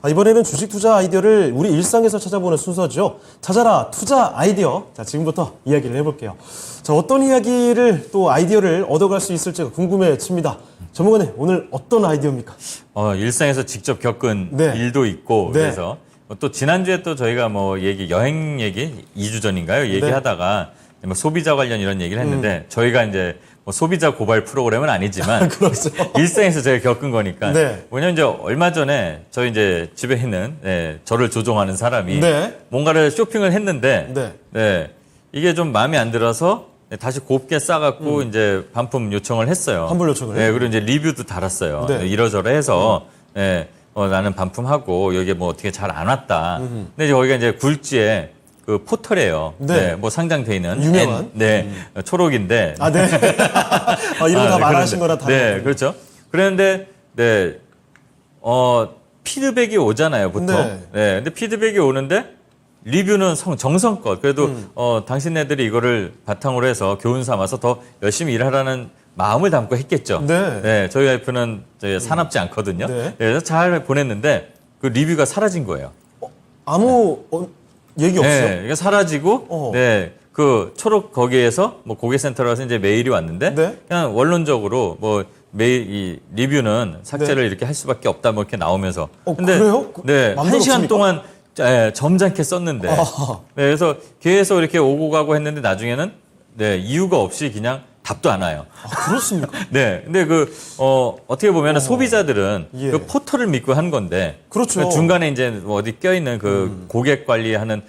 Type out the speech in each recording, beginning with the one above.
이번에는 주식 투자 아이디어를 우리 일상에서 찾아보는 순서죠. 찾아라 투자 아이디어. 자, 지금부터 이야기를 해볼게요. 자, 어떤 이야기를 또 아이디어를 얻어갈 수 있을지가 궁금해집니다. 전문가님, 오늘 어떤 아이디어입니까? 일상에서 직접 겪은 네. 일도 있고 네. 그래서 또 지난주에 또 저희가 뭐 여행 얘기 2주 전인가요? 얘기하다가 뭐 소비자 관련 이런 얘기를 했는데 저희가 이제 뭐 소비자 고발 프로그램은 아니지만 그렇죠. 일상에서 제가 겪은 거니까 네. 왜냐면 이제 얼마 전에 저희 이제 집에 있는 저를 조종하는 사람이 네. 뭔가를 쇼핑을 했는데 네. 이게 좀 마음에 안 들어서 다시 곱게 싸갖고 이제 반품 요청을 했어요. 환불 요청을 네, 그리고 이제 리뷰도 달았어요. 네. 이러저러 해서 나는 반품하고 여기 뭐 어떻게 잘 안 왔다. 근데 이제 거기가 이제 굴지에 그 포털이에요. 네. 뭐 상장돼 있는 유명한? 초록인데. 아, 네. 이런 거 다 말하신 거라 다. 네, 그렇죠. 그런데 피드백이 오잖아요, 보통. 네. 근데 피드백이 오는데 리뷰는 정성껏 그래도 당신네들이 이거를 바탕으로 해서 교훈 삼아서 더 열심히 일하라는 마음을 담고 했겠죠. 네. 저희 와이프는 사납지 않거든요. 네. 그래서 잘 보냈는데 그 리뷰가 사라진 거예요. 아무 얘기 없어요? 네, 이게 사라지고 그 초록 거기에서 뭐 고객센터로 가서 이제 메일이 왔는데 네. 그냥 원론적으로 뭐 메일 이 리뷰는 삭제를 이렇게 할 수밖에 없다 뭐 이렇게 나오면서 근데 그래요? 네, 맘대로 1시간 없습니까? 동안 점잖게 썼는데 그래서 계속 이렇게 오고 가고 했는데 나중에는 이유가 없이 그냥 답도 안 와요. 그렇습니까? 네, 근데 어떻게 보면 소비자들은 예. 그 포털을 믿고 한 건데 그렇죠. 중간에 이제 뭐 어디 껴있는 그 고객 관리하는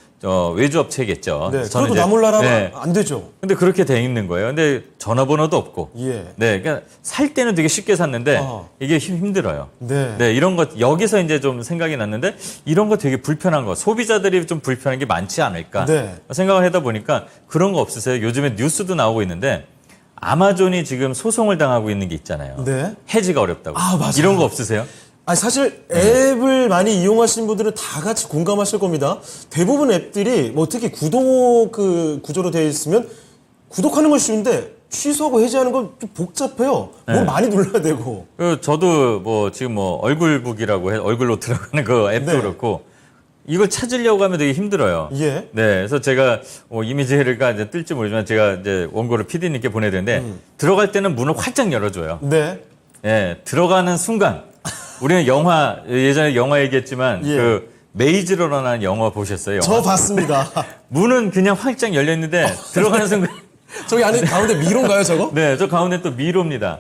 외주업체겠죠. 네. 저는 그래도 이제, 나몰라라면 안 되죠. 근데 그렇게 돼 있는 거예요. 근데 전화번호도 없고. 예. 네, 그러니까 살 때는 되게 쉽게 샀는데 이게 힘들어요. 네. 이런 것 여기서 이제 좀 생각이 났는데 이런 거 되게 불편한 거. 소비자들이 좀 불편한 게 많지 않을까 네. 생각을 하다 보니까 그런 거 없으세요? 요즘에 뉴스도 나오고 있는데 아마존이 지금 소송을 당하고 있는 게 있잖아요. 네. 해지가 어렵다고. 맞아요. 이런 거 없으세요? 사실 앱을 많이 이용하시는 분들은 다 같이 공감하실 겁니다. 대부분 앱들이 뭐 특히 구독 구조로 되어 있으면 구독하는 건 쉬운데 취소하고 해지하는 건 좀 복잡해요. 뭘 많이 눌러야 되고. 저도 뭐 지금 뭐 얼굴북이라고 얼굴노트라고 하는 그 앱도 네. 그렇고 이걸 찾으려고 하면 되게 힘들어요. 예. 그래서 제가 이미지가 이제 뜰지 모르지만 제가 이제 원고를 PD님께 보내야 되는데 들어갈 때는 문을 활짝 열어줘요. 네. 들어가는 순간 우리는 예전에 영화 얘기했지만 예. 그 메이즈 러너라는 영화 보셨어요? 영화? 저 봤습니다. 문은 그냥 활짝 열려 있는데 들어가는 순간 저기 안에 가운데 미로인가요, 저거? 저 가운데 또 미로입니다.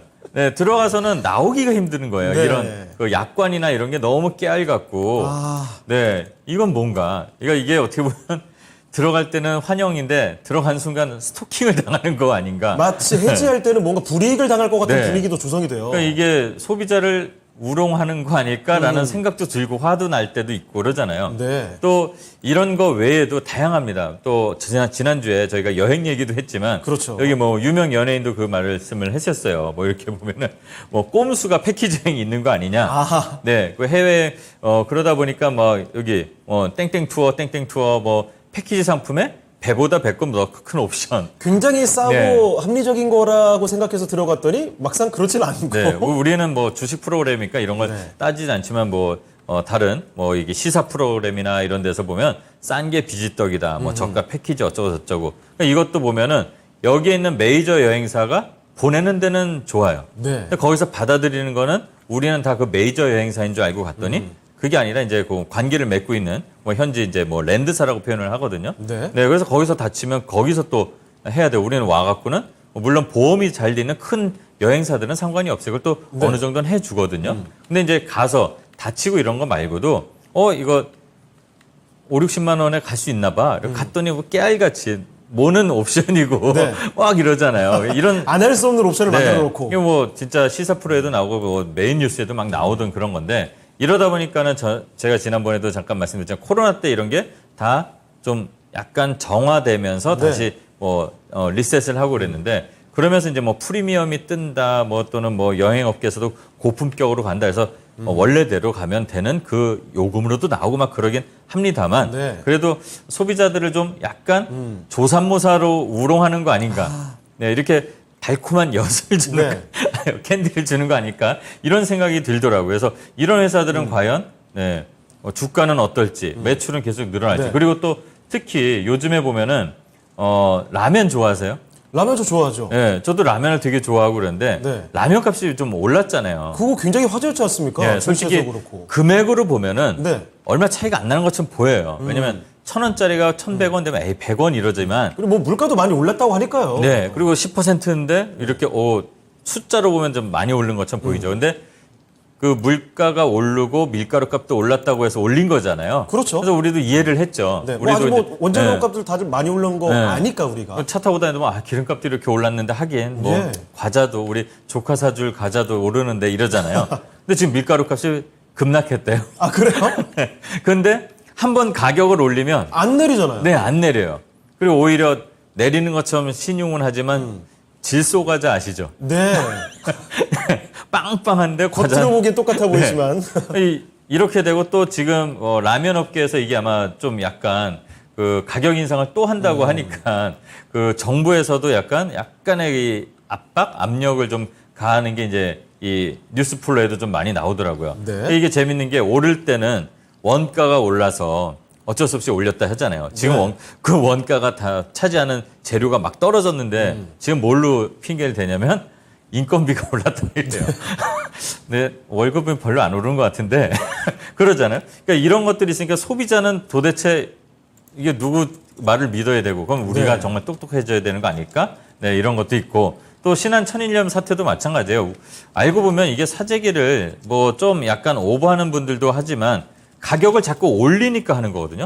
들어가서는 나오기가 힘든 거예요. 네. 이런 그 약관이나 이런 게 너무 깨알같고. 이건 뭔가. 이게 어떻게 보면 들어갈 때는 환영인데 들어간 순간 스토킹을 당하는 거 아닌가. 마치 해지할 때는 뭔가 불이익을 당할 것 같은 네. 분위기도 조성이 돼요. 그러니까 이게 소비자를 우롱하는 거 아닐까라는 생각도 들고 화도 날 때도 있고 그러잖아요. 네. 또 이런 거 외에도 다양합니다. 또 지난주에 저희가 여행 얘기도 했지만 그렇죠. 여기 뭐 유명 연예인도 그 말씀을 하셨어요. 뭐 이렇게 보면은 뭐 꼼수가 패키지 여행이 있는 거 아니냐. 아하. 그 해외 그러다 보니까 뭐 여기 땡땡 투어 뭐 패키지 상품에 배보다 배꼽 더 큰 옵션. 굉장히 싸고 합리적인 거라고 생각해서 들어갔더니 막상 그렇지는 않고. 우리는 뭐 주식 프로그램이니까 이런 걸 따지지 않지만 뭐 다른 뭐 이게 시사 프로그램이나 이런 데서 보면 싼 게 비지떡이다. 뭐 저가 패키지 어쩌고 저쩌고. 그러니까 이것도 보면은 여기에 있는 메이저 여행사가 보내는 데는 좋아요. 근데 거기서 받아들이는 거는 우리는 다 그 메이저 여행사인 줄 알고 갔더니 그게 아니라 이제 그 관계를 맺고 있는 뭐 현지 이제 뭐 랜드사라고 표현을 하거든요. 그래서 거기서 다치면 거기서 또 해야 돼요. 우리는 와갖고는 물론 보험이 잘 되는 큰 여행사들은 상관이 없어요. 그걸 또 어느 정도는 해주거든요. 근데 이제 가서 다치고 이런 거 말고도 이거 5, 60만 원에 갈 수 있나 봐. 갔더니 뭐 깨알같이 뭐는 옵션이고 막 이러잖아요. 이런 안 할 수 없는 옵션을 만들어 놓고. 이게 뭐 진짜 시사 프로에도 나오고 뭐 메인 뉴스에도 막 나오던 그런 건데 이러다 보니까는 제가 지난번에도 잠깐 말씀드렸지만 코로나 때 이런 게 다 좀 약간 정화되면서 다시 뭐 리셋을 하고 그랬는데 그러면서 이제 뭐 프리미엄이 뜬다 뭐 또는 뭐 여행업계에서도 고품격으로 간다 해서 원래대로 가면 되는 그 요금으로도 나오고 막 그러긴 합니다만 그래도 소비자들을 좀 약간 조삼모사로 우롱하는 거 아닌가. 이렇게 달콤한 엿을 주는 캔디를 주는 거 아닐까 이런 생각이 들더라고요. 그래서 이런 회사들은 과연 주가는 어떨지, 매출은 계속 늘어날지. 네. 그리고 또 특히 요즘에 보면은 라면 좋아하세요? 라면 저 좋아하죠. 네, 저도 라면을 되게 좋아하고 그러는데 네. 라면 값이 좀 올랐잖아요. 그거 굉장히 화제였지 않습니까? 네, 솔직히 전체적으로 그렇고. 금액으로 보면은 네. 얼마 차이가 안 나는 것처럼 보여요. 왜냐면 1,000원짜리가 1,100원 되면 에이 100원 이러지만 그리고 뭐 물가도 많이 올랐다고 하니까요. 네, 그리고 10%인데 이렇게 숫자로 보면 좀 많이 오른 것처럼 보이죠. 근데 그 물가가 오르고 밀가루 값도 올랐다고 해서 올린 거잖아요. 그렇죠. 그래서 우리도 이해를 했죠. 네. 뭐 아주 이제- 뭐 원재료 네. 값들 다들 많이 올른 거 네. 아니까 우리가. 차 타고 다니면 기름값도 이렇게 올랐는데 하긴 뭐 예. 과자도 우리 조카 사줄 과자도 오르는데 이러잖아요. 근데 지금 밀가루 값이 급락했대요. 아 그래요? 근데 한 번 가격을 올리면 안 내리잖아요. 네, 안 내려요. 그리고 오히려 내리는 것처럼 신용은 하지만 질소 과자 아시죠? 네. 빵빵한데 과자 겉으로 보기엔 똑같아 네. 보이지만. 이렇게 되고 또 지금 라면 업계에서 이게 아마 좀 약간 그 가격 인상을 또 한다고 하니까 그 정부에서도 약간의 이 압력을 좀 가하는 게 이제 이 뉴스 플로에도 좀 많이 나오더라고요. 네. 근데 이게 재밌는 게 오를 때는 원가가 올라서 어쩔 수 없이 올렸다 하잖아요. 지금 네. 그 원가가 다 차지하는 재료가 막 떨어졌는데 지금 뭘로 핑계를 대냐면 인건비가 올랐다 이래요. 네, 월급은 별로 안 오르는 것 같은데 그러잖아요. 그러니까 이런 것들이 있으니까 소비자는 도대체 이게 누구 말을 믿어야 되고 그럼 우리가 네. 정말 똑똑해져야 되는 거 아닐까? 네, 이런 것도 있고 또 신한 천일염 사태도 마찬가지예요. 알고 보면 이게 사재기를 뭐 좀 약간 오버하는 분들도 하지만 가격을 자꾸 올리니까 하는 거거든요.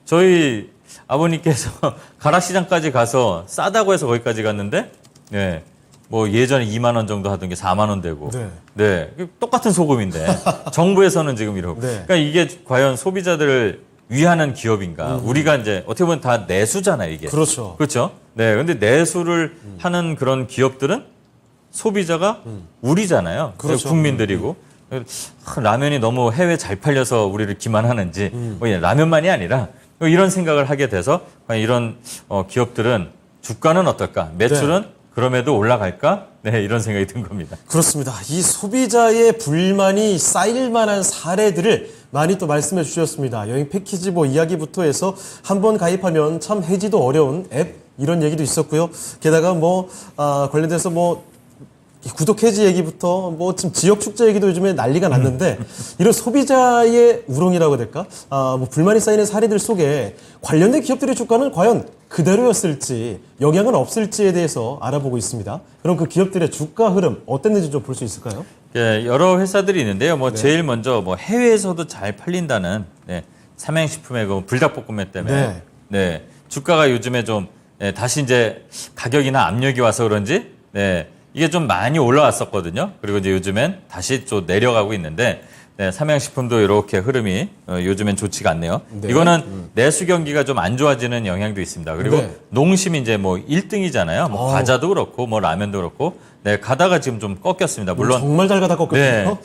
저희 아버님께서 가락시장까지 가서 싸다고 해서 거기까지 갔는데 네. 뭐 예전에 2만 원 정도 하던 게 4만 원 되고. 네. 네. 똑같은 소금인데 정부에서는 지금 이러고. 네. 그러니까 이게 과연 소비자들을 위하는 기업인가? 우리가 이제 어떻게 보면 다 내수잖아요, 이게. 그렇죠. 그렇죠? 네. 근데 내수를 하는 그런 기업들은 소비자가 우리잖아요. 그렇죠. 국민들이고. 라면이 너무 해외 잘 팔려서 우리를 기만하는지 뭐 라면만이 아니라 이런 생각을 하게 돼서 과연 이런 기업들은 주가는 어떨까? 매출은 그럼에도 올라갈까? 네, 이런 생각이 든 겁니다. 그렇습니다. 이 소비자의 불만이 쌓일 만한 사례들을 많이 또 말씀해 주셨습니다. 여행 패키지 뭐 이야기부터 해서 한번 가입하면 참 해지도 어려운 앱 이런 얘기도 있었고요. 게다가 뭐 관련돼서 뭐 구독 해지 얘기부터 뭐 지금 지역 축제 얘기도 요즘에 난리가 났는데 이런 소비자의 우롱이라고 해야 될까? 뭐 불만이 쌓이는 사례들 속에 관련된 기업들의 주가는 과연 그대로였을지 영향은 없을지에 대해서 알아보고 있습니다. 그럼 그 기업들의 주가 흐름 어땠는지 좀 볼 수 있을까요? 예, 여러 회사들이 있는데요. 뭐 제일 먼저 뭐 해외에서도 잘 팔린다는 삼양식품의 그 불닭볶음면 때문에 네, 주가가 요즘에 좀 다시 이제 가격이나 압력이 와서 그런지 이게 좀 많이 올라왔었거든요. 그리고 이제 요즘엔 다시 좀 내려가고 있는데 삼양식품도 이렇게 흐름이 요즘엔 좋지가 않네요. 네. 이거는 내수 경기가 좀 안 좋아지는 영향도 있습니다. 그리고 네. 농심이 이제 뭐 1등이잖아요. 뭐 과자도 그렇고 뭐 라면도 그렇고 가다가 지금 좀 꺾였습니다. 물론 정말 잘 가다 꺾였네요.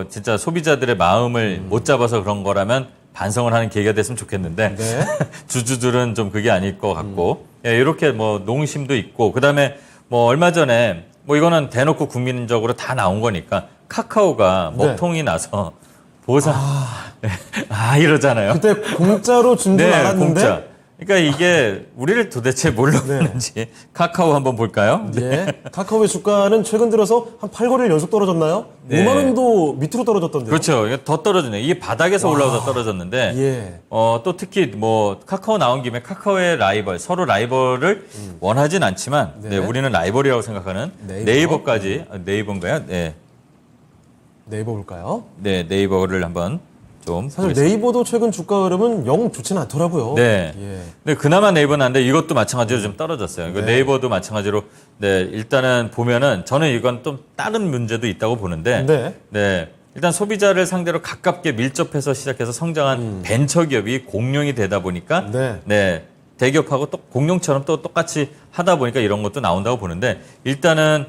진짜 소비자들의 마음을 못 잡아서 그런 거라면 반성을 하는 계기가 됐으면 좋겠는데 네. 주주들은 좀 그게 아닐 것 같고 이렇게 뭐 농심도 있고 그다음에 뭐 얼마 전에 뭐 이거는 대놓고 국민적으로 다 나온 거니까 카카오가 먹통이 나서 보상 이러잖아요. 그때 공짜로 준 줄 알았는데 공짜. 그러니까 이게 우리를 도대체 뭘로 보는지 카카오 한번 볼까요? 카카오의 주가는 최근 들어서 한 8거래일 연속 떨어졌나요? 네. 5만 원도 밑으로 떨어졌던데요. 그렇죠. 이게 더 떨어지네. 이게 바닥에서 올라오다 떨어졌는데 예. 또 특히 뭐 카카오 나온 김에 카카오의 라이벌 서로 라이벌을 원하진 않지만 우리는 라이벌이라고 생각하는 네이버까지 네이버인가요? 네이버 볼까요? 네이버를 한번 좀 사실 보겠습니다. 네이버도 최근 주가 흐름은 영 좋지는 않더라고요. 네. 예. 근데 그나마 네이버는 한데 이것도 마찬가지로 좀 떨어졌어요. 그 네이버도 마찬가지로 일단은 보면은 저는 이건 좀 다른 문제도 있다고 보는데 일단 소비자를 상대로 가깝게 밀접해서 시작해서 성장한 벤처 기업이 공룡이 되다 보니까 대기업하고 또 공룡처럼 또 똑같이 하다 보니까 이런 것도 나온다고 보는데 일단은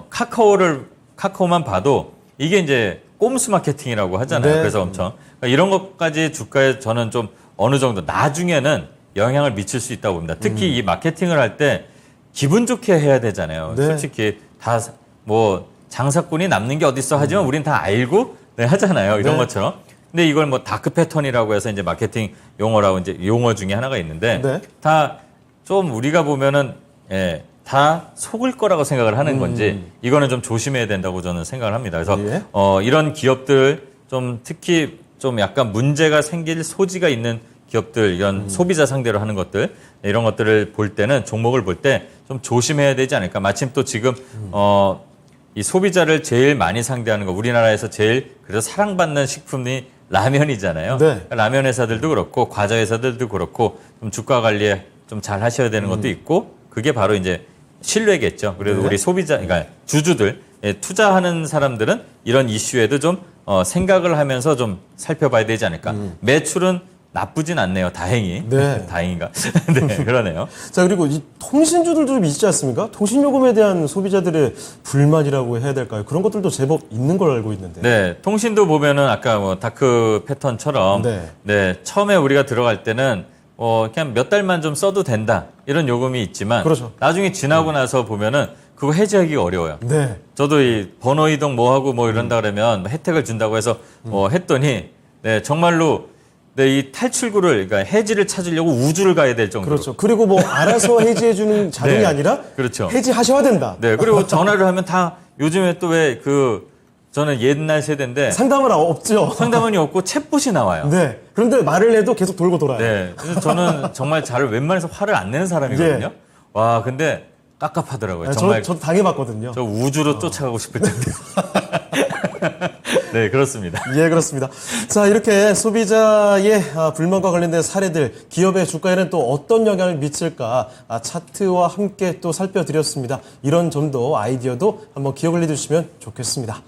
카카오만 봐도 이게 이제 꼼수 마케팅이라고 하잖아요. 그래서 엄청 그러니까 이런 것까지 주가에 저는 좀 어느 정도 나중에는 영향을 미칠 수 있다고 봅니다. 특히 이 마케팅을 할 때 기분 좋게 해야 되잖아요. 솔직히 다 뭐 장사꾼이 남는 게 어딨어 하지만 우린 다 알고 하잖아요. 이런 것처럼 근데 이걸 뭐 다크 패턴이라고 해서 이제 마케팅 용어라고 이제 용어 중에 하나가 있는데 네. 다 좀 우리가 보면은 다 속을 거라고 생각을 하는 건지 이거는 좀 조심해야 된다고 저는 생각을 합니다. 그래서 예. 이런 기업들 좀 특히 좀 약간 문제가 생길 소지가 있는 기업들 이런 소비자 상대로 하는 것들 이런 것들을 볼 때는 종목을 볼 때 좀 조심해야 되지 않을까. 마침 또 지금 이 소비자를 제일 많이 상대하는 거 우리나라에서 제일 그래서 사랑받는 식품이 라면이잖아요. 네. 그러니까 라면 회사들도 그렇고 과자 회사들도 그렇고 좀 주가 관리에 좀 잘 하셔야 되는 것도 있고 그게 바로 이제 신뢰겠죠. 그래도 네. 우리 소비자 그러니까 주주들 투자하는 사람들은 이런 이슈에도 좀 생각을 하면서 좀 살펴봐야 되지 않을까. 매출은 나쁘진 않네요. 다행히. 네. 다행인가? 네, 그러네요. 자, 그리고 이 통신주들도 좀 있지 않습니까? 통신요금에 대한 소비자들의 불만이라고 해야 될까요? 그런 것들도 제법 있는 걸 알고 있는데. 네, 통신도 보면은 아까 뭐 다크 패턴처럼 네. 네, 처음에 우리가 들어갈 때는 그냥 몇 달만 좀 써도 된다 이런 요금이 있지만 그렇죠. 나중에 지나고 나서 보면은 그거 해지하기가 어려워요. 네. 저도 이 번호 이동 뭐 하고 뭐 이런다 그러면 혜택을 준다고 해서 했더니 네, 정말로 네, 이 탈출구를 그러니까 해지를 찾으려고 우주를 가야 될 정도로. 그렇죠. 그리고 뭐 알아서 해지해주는 자동이 네. 아니라 그렇죠. 해지하셔야 된다. 네, 그리고 전화를 하면 다 요즘에 또 왜 저는 옛날 세대인데 상담은 없죠. 상담원이 없고 챗봇이 나와요. 네. 그런데 말을 해도 계속 돌고 돌아요. 네. 그래서 저는 정말 잘 웬만해서 화를 안 내는 사람이거든요. 예. 와, 근데 깝깝하더라고요. 네, 정말 저도 당해봤거든요. 저 우주로 쫓아가고 싶을 텐데. 네, 그렇습니다. 예, 그렇습니다. 자, 이렇게 소비자의 불만과 관련된 사례들, 기업의 주가에는 또 어떤 영향을 미칠까 차트와 함께 또 살펴드렸습니다. 이런 점도 아이디어도 한번 기억을 해두시면 좋겠습니다.